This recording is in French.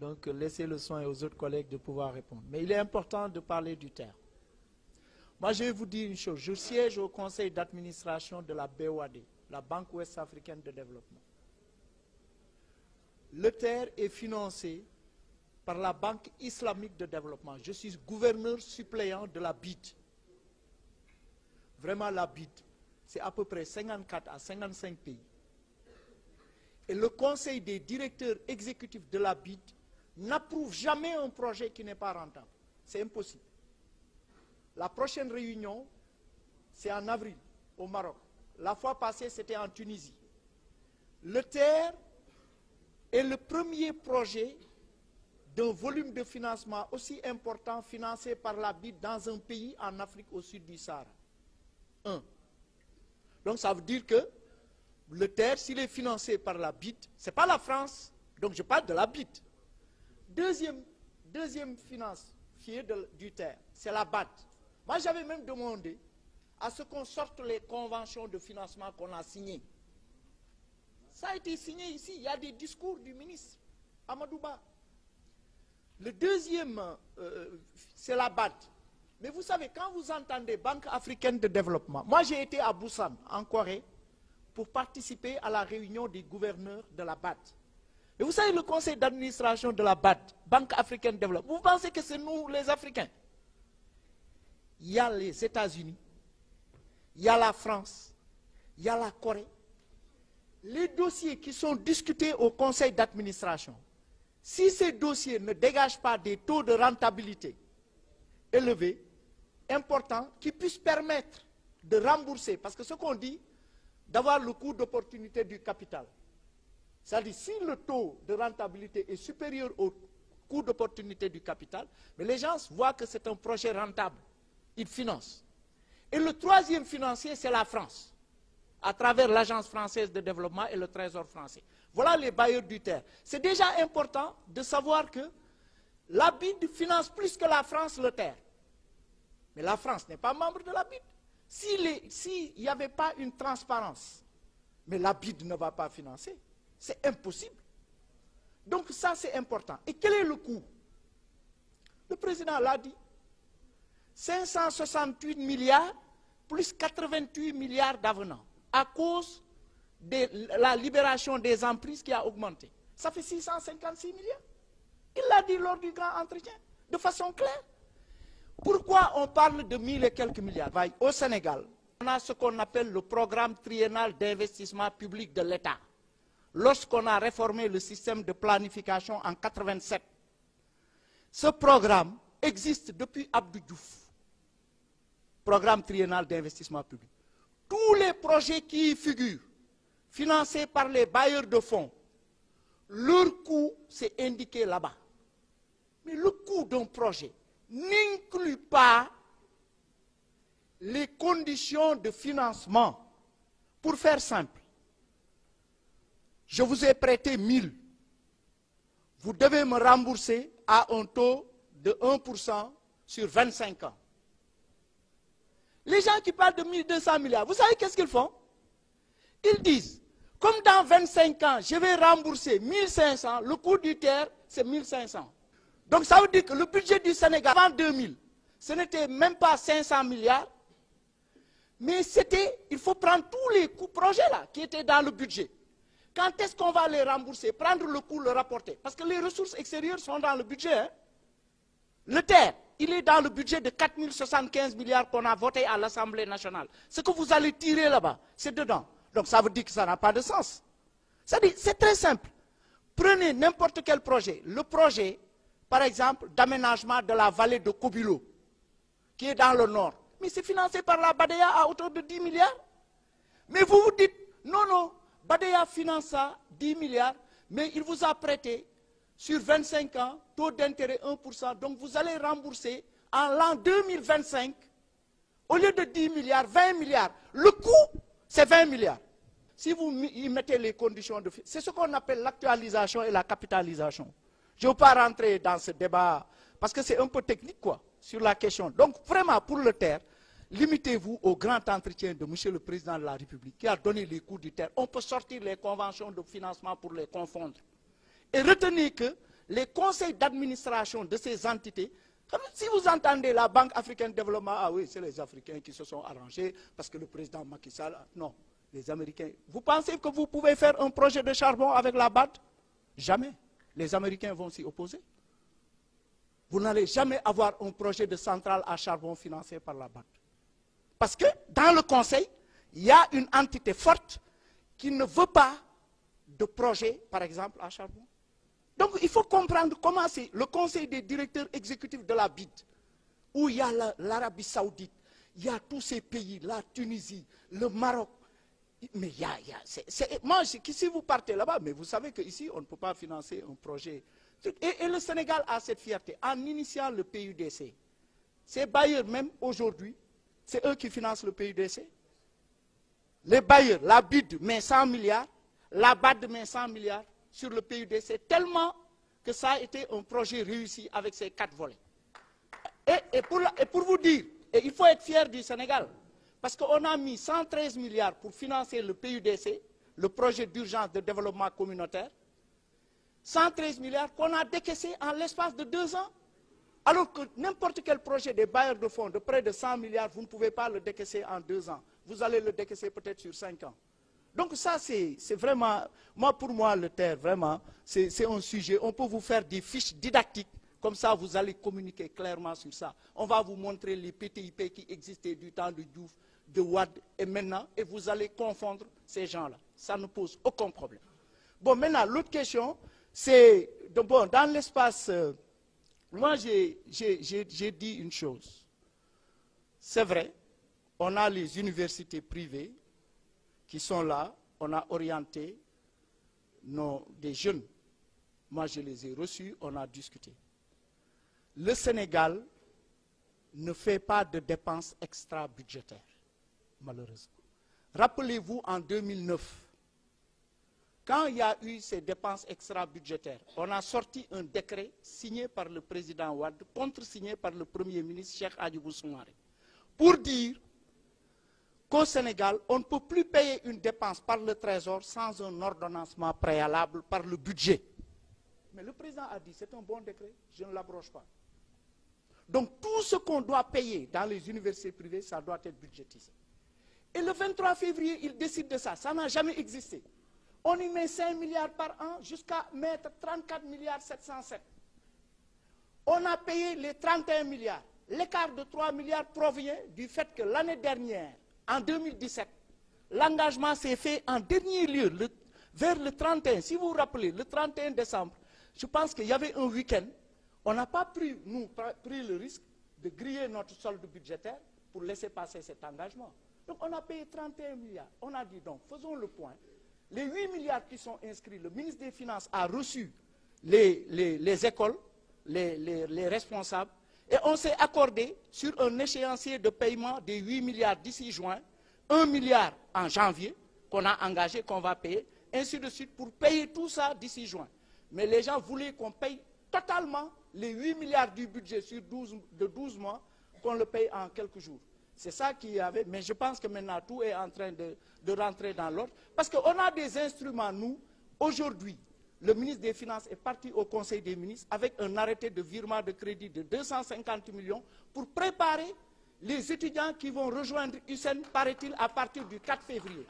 Donc, laissez le soin aux autres collègues de pouvoir répondre. Mais il est important de parler du terre. Moi, je vais vous dire une chose. Je siège au conseil d'administration de la BOAD, la Banque Ouest-Africaine de Développement. Le terre est financé par la Banque Islamique de Développement. Je suis gouverneur suppléant de la BID. Vraiment, la BID, c'est à peu près 54 à 55 pays. Et le conseil des directeurs exécutifs de la BID n'approuve jamais un projet qui n'est pas rentable. C'est impossible. La prochaine réunion, c'est en avril, au Maroc. La fois passée, c'était en Tunisie. Le terre est le premier projet d'un volume de financement aussi important financé par la BID dans un pays en Afrique au sud du Sahara. Donc ça veut dire que le terre, s'il est financé par la BID, ce n'est pas la France, donc je parle de la BID. Deuxième financier du terre, c'est la BAD. Moi, j'avais même demandé à ce qu'on sorte les conventions de financement qu'on a signées. Ça a été signé ici, il y a des discours du ministre Amadou Ba. Le deuxième, c'est la BAD. Mais vous savez, quand vous entendez Banque africaine de développement, moi j'ai été à Busan, en Corée, pour participer à la réunion des gouverneurs de la BAD. Et vous savez, le conseil d'administration de la BAD, Banque africaine de développement, vous pensez que c'est nous les Africains? Il y a les États-Unis, il y a la France, il y a la Corée. Les dossiers qui sont discutés au conseil d'administration, si ces dossiers ne dégagent pas des taux de rentabilité élevés, importants, qui puissent permettre de rembourser, parce que ce qu'on dit, d'avoir le coût d'opportunité du capital. C'est-à-dire, si le taux de rentabilité est supérieur au coût d'opportunité du capital, mais les gens voient que c'est un projet rentable. Ils financent. Et le troisième financier, c'est la France, à travers l'Agence française de développement et le Trésor français. Voilà les bailleurs du terre. C'est déjà important de savoir que la BID finance plus que la France le terre. Mais la France n'est pas membre de la BID. S'il n'y avait pas une transparence, mais la BID ne va pas financer. C'est impossible. Donc ça, c'est important. Et quel est le coût? Le président l'a dit. 568 milliards plus 88 milliards d'avenants à cause de la libération des emprises qui a augmenté. Ça fait 656 milliards. Il l'a dit lors du grand entretien, de façon claire. Pourquoi on parle de 1000 et quelques milliards? Au Sénégal, on a ce qu'on appelle le programme triennal d'investissement public de l'État. Lorsqu'on a réformé le système de planification en 1987, ce programme existe depuis Abdou Diouf. Programme triennal d'investissement public. Tous les projets qui y figurent, financés par les bailleurs de fonds, leur coût, c'est indiqué là-bas. Mais le coût d'un projet n'inclut pas les conditions de financement. Pour faire simple, je vous ai prêté 1000. Vous devez me rembourser à un taux de 1% sur 25 ans. Les gens qui parlent de 1200 milliards, vous savez qu'est-ce qu'ils font? Ils disent, comme dans 25 ans, je vais rembourser 1500, le coût du terre, c'est 1500. Donc ça veut dire que le budget du Sénégal, avant 2000, ce n'était même pas 500 milliards, mais c'était, il faut prendre tous les coûts projets là, qui étaient dans le budget. Quand est-ce qu'on va les rembourser? Prendre le coût, le rapporter. Parce que les ressources extérieures sont dans le budget. Hein? Le terre, il est dans le budget de 4075 milliards qu'on a voté à l'Assemblée nationale. Ce que vous allez tirer là-bas, c'est dedans. Donc ça veut dire que ça n'a pas de sens. C'est très simple. Prenez n'importe quel projet. Le projet, par exemple, d'aménagement de la vallée de Kobilo, qui est dans le nord. Mais c'est financé par la Badea à hauteur de 10 milliards. Mais vous vous dites, non, non, Badea finance ça, 10 milliards, mais il vous a prêté sur 25 ans, taux d'intérêt 1%, donc vous allez rembourser en l'an 2025, au lieu de 10 milliards, 20 milliards. Le coût, c'est 20 milliards. Si vous y mettez les conditions de... C'est ce qu'on appelle l'actualisation et la capitalisation. Je ne veux pas rentrer dans ce débat, parce que c'est un peu technique, quoi, sur la question. Donc, vraiment, pour le terre, limitez-vous au grand entretien de M. le Président de la République, qui a donné les coûts du terre. On peut sortir les conventions de financement pour les confondre. Et retenez que les conseils d'administration de ces entités. Si vous entendez la Banque africaine de développement, ah oui, c'est les Africains qui se sont arrangés parce que le président Macky Sall, non, les Américains. Vous pensez que vous pouvez faire un projet de charbon avec la BAD? Jamais. Les Américains vont s'y opposer. Vous n'allez jamais avoir un projet de centrale à charbon financé par la BAD. Parce que dans le conseil, il y a une entité forte qui ne veut pas de projet, par exemple, à charbon. Donc il faut comprendre comment c'est le conseil des directeurs exécutifs de la BID, où il y a l'Arabie Saoudite, il y a tous ces pays, la Tunisie, le Maroc. Mais moi, si vous partez là-bas, mais vous savez qu'ici, on ne peut pas financer un projet. Et le Sénégal a cette fierté. En initiant le PUDC, ces bailleurs même aujourd'hui, c'est eux qui financent le PUDC. Les bailleurs, la BID met 100 milliards, la BAD met 100 milliards sur le PUDC, tellement que ça a été un projet réussi avec ces 4 volets. Et pour vous dire, et il faut être fier du Sénégal, parce qu'on a mis 113 milliards pour financer le PUDC, le projet d'urgence de développement communautaire, 113 milliards qu'on a décaissés en l'espace de 2 ans. Alors que n'importe quel projet des bailleurs de fonds de près de 100 milliards, vous ne pouvez pas le décaisser en 2 ans. Vous allez le décaisser peut-être sur 5 ans. Donc ça, c'est vraiment, pour moi, le TER, vraiment, c'est un sujet. On peut vous faire des fiches didactiques, comme ça vous allez communiquer clairement sur ça. On va vous montrer les PTIP qui existaient du temps de Diouf, de Wade et maintenant, et vous allez confondre ces gens-là. Ça ne pose aucun problème. Bon, maintenant, l'autre question, c'est, bon, dans l'espace, moi j'ai dit une chose. C'est vrai, on a les universités privées qui sont là, on a orienté des jeunes. Moi, je les ai reçus, on a discuté. Le Sénégal ne fait pas de dépenses extra-budgétaires, malheureusement. Rappelez-vous, en 2009, quand il y a eu ces dépenses extra-budgétaires, on a sorti un décret signé par le président Wade, contre-signé par le Premier ministre Cheikh Hadjibou Soumaré, pour dire qu'au Sénégal, on ne peut plus payer une dépense par le Trésor sans un ordonnancement préalable par le budget. Mais le président a dit, c'est un bon décret, je ne l'abroge pas. Donc tout ce qu'on doit payer dans les universités privées, ça doit être budgétisé. Et le 23 février, il décide de ça. Ça n'a jamais existé. On y met 5 milliards par an jusqu'à mettre 34 milliards 707. On a payé les 31 milliards. L'écart de 3 milliards provient du fait que l'année dernière, en 2017, l'engagement s'est fait en dernier lieu, vers le 31. Si vous vous rappelez, le 31 décembre, je pense qu'il y avait un week-end. On n'a pas pris le risque de griller notre solde budgétaire pour laisser passer cet engagement. Donc on a payé 31 milliards. On a dit donc, faisons le point. Les 8 milliards qui sont inscrits, le ministre des Finances a reçu les écoles, les responsables, et on s'est accordé sur un échéancier de paiement de 8 milliards d'ici juin, 1 milliard en janvier, qu'on a engagé, qu'on va payer, ainsi de suite, pour payer tout ça d'ici juin. Mais les gens voulaient qu'on paye totalement les 8 milliards du budget sur 12 mois, qu'on le paye en quelques jours. C'est ça qu'il y avait, mais je pense que maintenant tout est en train de rentrer dans l'ordre. Parce qu'on a des instruments, nous, aujourd'hui, le ministre des Finances est parti au Conseil des ministres avec un arrêté de virement de crédit de 250 millions pour préparer les étudiants qui vont rejoindre USEN, paraît-il, à partir du 4 février.